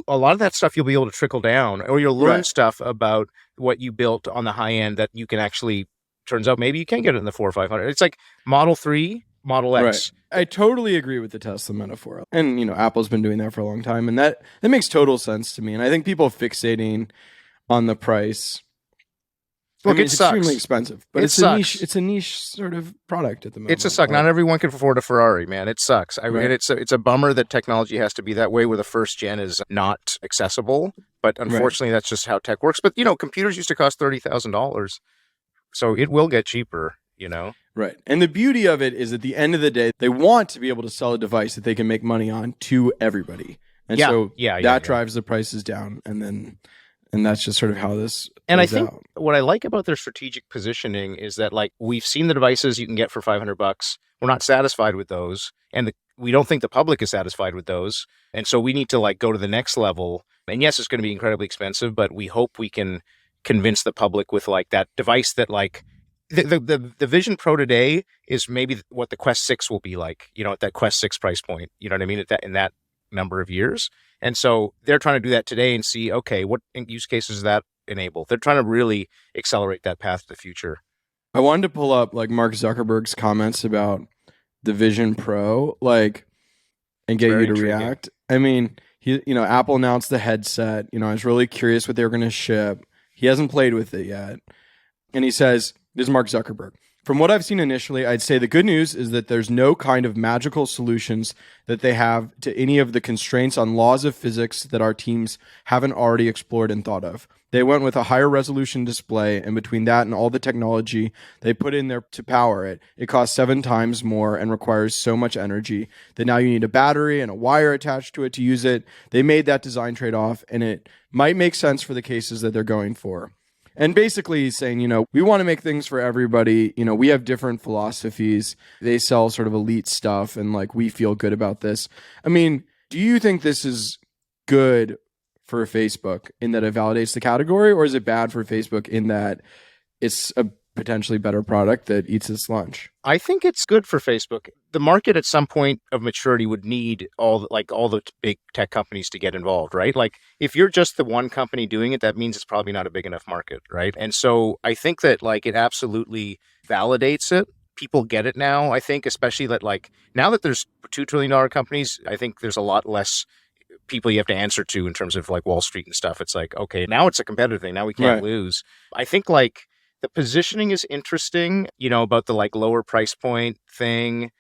a lot of that stuff you'll be able to trickle down, or you'll learn stuff about what you built on the high end that you can actually, turns out maybe you can get it in the 400 or 500. It's like Model 3, Model X. Right. I totally agree with the Tesla metaphor. And, Apple's been doing that for a long time. And that makes total sense to me. And I think people fixating on the price. Look, it's extremely expensive, but it's a niche sort of product at the moment. It's a suck. Not everyone can afford a Ferrari, man. It sucks. I mean, it's a bummer that technology has to be that way, where the first gen is not accessible. But unfortunately, that's just how tech works. But computers used to cost $30,000, so it will get cheaper. Right. And the beauty of it is, at the end of the day, they want to be able to sell a device that they can make money on to everybody, and that drives the prices down, and that's just sort of how this. And I think what I like about their strategic positioning is that, we've seen the devices you can get for $500. We're not satisfied with those, and we don't think the public is satisfied with those, and so we need to go to the next level. And yes, it's going to be incredibly expensive, but we hope we can convince the public with that device that the Vision Pro today is maybe what the Quest 6 will be at that Quest 6 price point. You know what I mean? In that number of years. And so they're trying to do that today and see, okay, what use cases does that enable? They're trying to really accelerate that path to the future. I wanted to pull up Mark Zuckerberg's comments about the Vision Pro, like, and get very you to intriguing. react. I mean, Apple announced the headset. I was really curious what they were going to ship. He hasn't played with it yet. And he says, this is Mark Zuckerberg. From what I've seen initially, I'd say the good news is that there's no kind of magical solutions that they have to any of the constraints on laws of physics that our teams haven't already explored and thought of. They went with a higher resolution display, and between that and all the technology they put in there to power it, it costs 7 times more and requires so much energy that now you need a battery and a wire attached to it to use it. They made that design trade-off, and it might make sense for the cases that they're going for. And basically he's saying, we want to make things for everybody. We have different philosophies. They sell sort of elite stuff, and like, we feel good about this. I mean, do you think this is good for Facebook in that it validates the category, or is it bad for Facebook in that it's a potentially better product that eats its lunch? I think it's good for Facebook. The market at some point of maturity would need all the big tech companies to get involved, right? Like, if you're just the one company doing it, that means it's probably not a big enough market, right? And so I think that like it absolutely validates it. People get it now. I think especially that like now that there's $2 trillion companies, I think there's a lot less people you have to answer to in terms of like Wall Street and stuff. It's like, okay, now it's a competitive thing. Now we can't lose. I think like the positioning is interesting, about the like lower price point thing.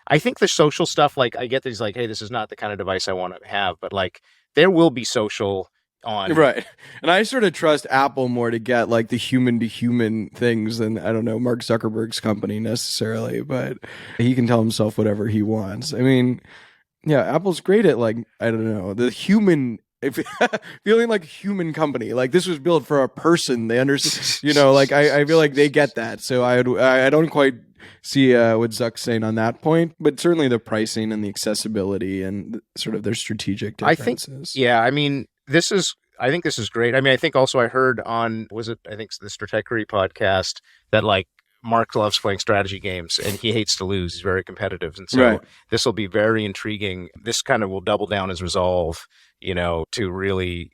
I think the social stuff, like I get that he's like, hey, this is not the kind of device I want to have, but like there will be social on. Right. And I sort of trust Apple more to get like the human to human things than, I don't know, Mark Zuckerberg's company necessarily, but he can tell himself whatever he wants. I mean, yeah, Apple's great at like, I don't know, the human, feeling like a human company. Like this was built for a person. They understand, like I feel like they get that. So I don't quite see what Zuck's saying on that point, but certainly the pricing and the accessibility and sort of their strategic differences. I think this is great. I mean, I think also I heard on, the Stratechery podcast that like Mark loves playing strategy games and he hates to lose. He's very competitive. And so this will be very intriguing. This kind of will double down his resolve, to really,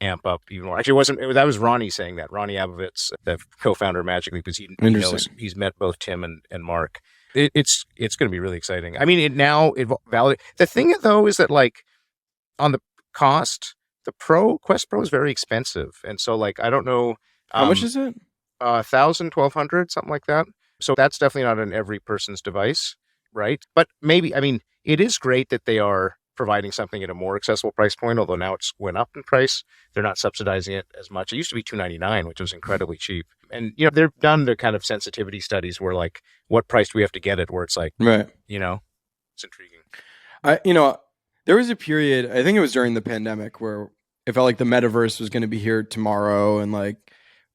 amp up even more. Actually, that was Ronnie saying that. Ronnie Abovitz, the co-founder of Magic Leap, because he's met both Tim and Mark. It's going to be really exciting. I mean, it validates. The thing though is that like on the cost, the Quest Pro is very expensive. And so like, I don't know. How much is it? 1,000, 1,200, something like that. So that's definitely not on every person's device, right? But maybe, I mean, it is great that they are providing something at a more accessible price point, although now it's went up in price. They're not subsidizing it as much. It used to be $299, which was incredibly cheap. And, they've done the kind of sensitivity studies where like, what price do we have to get it where it's like, it's intriguing. There was a period, I think it was during the pandemic, where it felt like the metaverse was going to be here tomorrow, and like,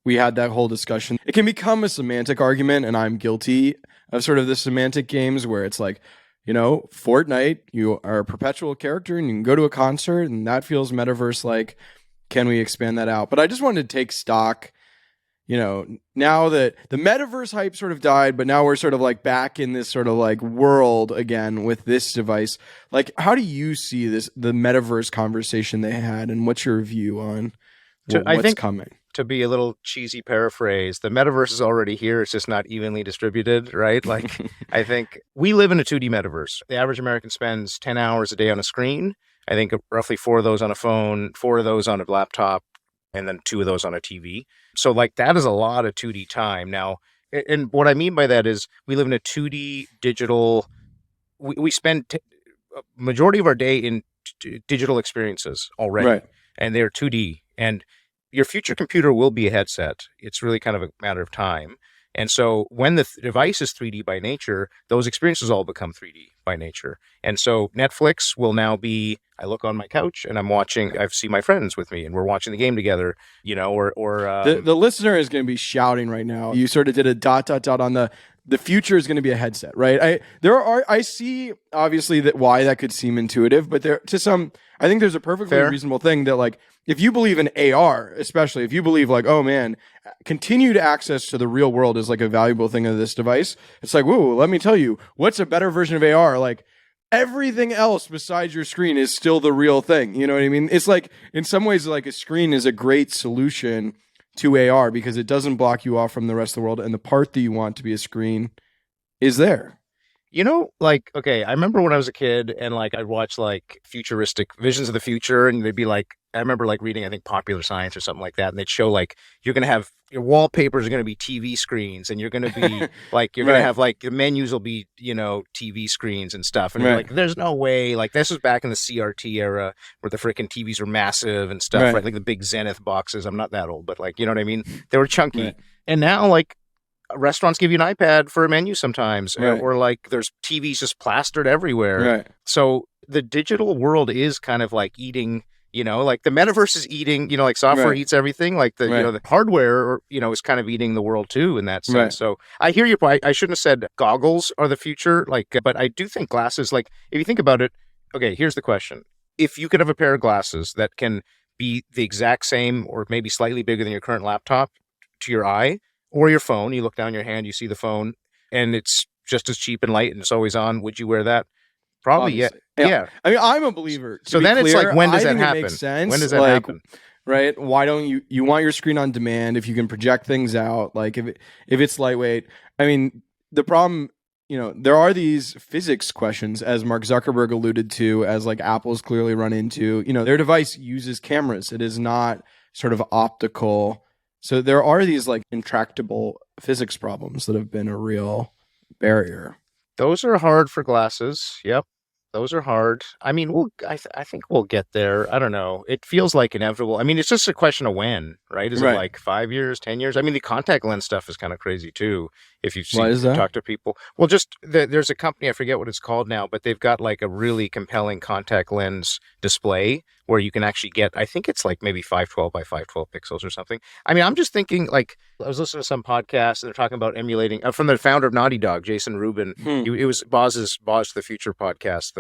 we had that whole discussion. It can become a semantic argument, and I'm guilty of sort of the semantic games where it's like, Fortnite, you are a perpetual character and you can go to a concert, and that feels metaverse like. Can we expand that out? But I just wanted to take stock, now that the metaverse hype sort of died, but now we're sort of like back in this sort of like world again with this device. Like, how do you see the metaverse conversation they had, and what's your view on what's coming? To be a little cheesy paraphrase, the metaverse is already here. It's just not evenly distributed, right? Like, I think we live in a 2D metaverse. The average American spends 10 hours a day on a screen. I think roughly 4 of those on a phone, 4 of those on a laptop, and then 2 of those on a TV. So like that is a lot of 2D time. Now, and what I mean by that is we live in a 2D digital, we spend a majority of our day in digital experiences already. Right. And they're 2D. And your future computer will be a headset. It's really kind of a matter of time. And so when the device is 3D by nature, those experiences all become 3D by nature. And so Netflix will now be, I look on my couch and I see my friends with me and we're watching the game together, the listener is going to be shouting right now. You sort of did a ... on the future is going to be a headset, right? I see obviously why that could seem intuitive, but I think there's a perfectly reasonable thing that like, if you believe in AR, especially if you believe like, oh man, continued access to the real world is like a valuable thing of this device. It's like, whoa, let me tell you, what's a better version of AR? Like everything else besides your screen is still the real thing. You know what I mean? It's like, in some ways, like a screen is a great solution to AR because it doesn't block you off from the rest of the world. And the part that you want to be a screen is there. You know, like, okay, I remember when I was a kid and like I'd watch like futuristic visions of the future and they'd be like, I remember like reading, I think, Popular Science or something like that. And they'd show like, you're going to have your wallpapers are going to be TV screens and you're going to be like, you're going to have like the menus will be, TV screens and stuff. And you're like, there's no way. Like, this was back in the CRT era where the freaking TVs were massive and stuff, right? Like the big Zenith boxes. I'm not that old, but like, you know what I mean? They were chunky. And now, like, restaurants give you an iPad for a menu sometimes, or like there's TVs just plastered everywhere. So the digital world is kind of like eating, like the metaverse is eating, like software eats everything. Like the, the hardware, is kind of eating the world too in that sense. So I hear your point. I shouldn't have said goggles are the future, like, but I do think glasses, like if you think about it, okay, here's the question. If you could have a pair of glasses that can be the exact same or maybe slightly bigger than your current laptop to your eye, or your phone, you look down your hand, you see the phone, and it's just as cheap and light and it's always on. Would you wear that? Probably, yeah. I mean, I'm a believer. So then it's like, when does that happen? It makes sense. When does that happen? Right? Why don't you want your screen on demand if you can project things out? Like if it's lightweight. I mean, the problem, there are these physics questions, as Mark Zuckerberg alluded to, as like Apple's clearly run into. Their device uses cameras. It is not sort of optical. So there are these like intractable physics problems that have been a real barrier. Those are hard for glasses. Yep. Those are hard. I mean, I think we'll get there. I don't know. It feels like inevitable. I mean, it's just a question of when, right? Is it like 5 years, 10 years? I mean, the contact lens stuff is kind of crazy too. If you've seen, talk to people. Well, just there's a company, I forget what it's called now, but they've got like a really compelling contact lens display where you can actually get, I think it's like maybe 512 by 512 pixels or something. I mean, I'm just thinking, like, I was listening to some podcast and they're talking about emulating from the founder of Naughty Dog, Jason Rubin. It was Boz to the Future podcast.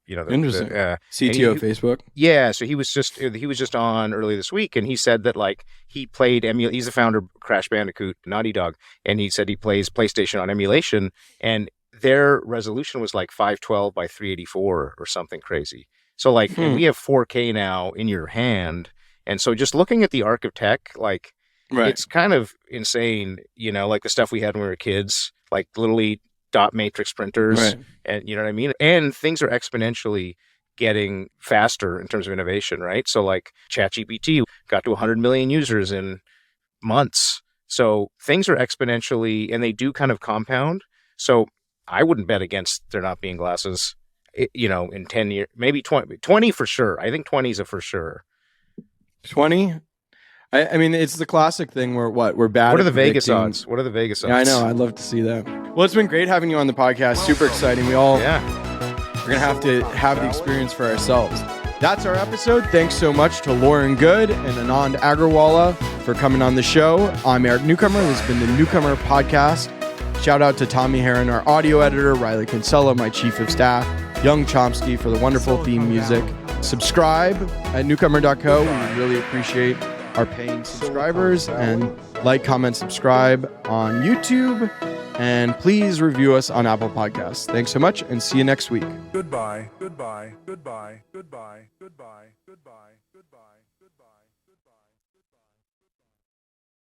Interesting. CTO of Facebook. Yeah, so he was just on early this week, and he said that like he played he's the founder of Crash Bandicoot, Naughty Dog, and he said he plays PlayStation on emulation, and their resolution was like 512 by 384 or something crazy. So like we have 4K now in your hand, and so just looking at the arc of tech, like it's kind of insane, like the stuff we had when we were kids, like literally dot matrix printers, and you know what I mean? And things are exponentially getting faster in terms of innovation, right? So like ChatGPT got to 100 million users in months. So things are exponentially, and they do kind of compound. So I wouldn't bet against there not being glasses, in 10 years, maybe 20 for sure. I think 20 is a for sure. 20? I mean, it's the classic thing where we're bad. What are the Vegas odds? What are the Vegas odds? Yeah, I know. I'd love to see that. Well, it's been great having you on the podcast. Super exciting. We're going to have the experience for ourselves. That's our episode. Thanks so much to Lauren Goode and Anand Agarawala for coming on the show. I'm Eric Newcomer. This has been the Newcomer podcast. Shout out to Tommy Heron, our audio editor, Riley Kinsella, my chief of staff, Young Chomsky for the wonderful theme music. Subscribe at newcomer.co. We really appreciate our paying subscribers, and like, comment, subscribe on YouTube, and please review us on Apple Podcasts. Thanks so much, and see you next week. Goodbye, goodbye, goodbye, goodbye, goodbye, goodbye, goodbye, goodbye.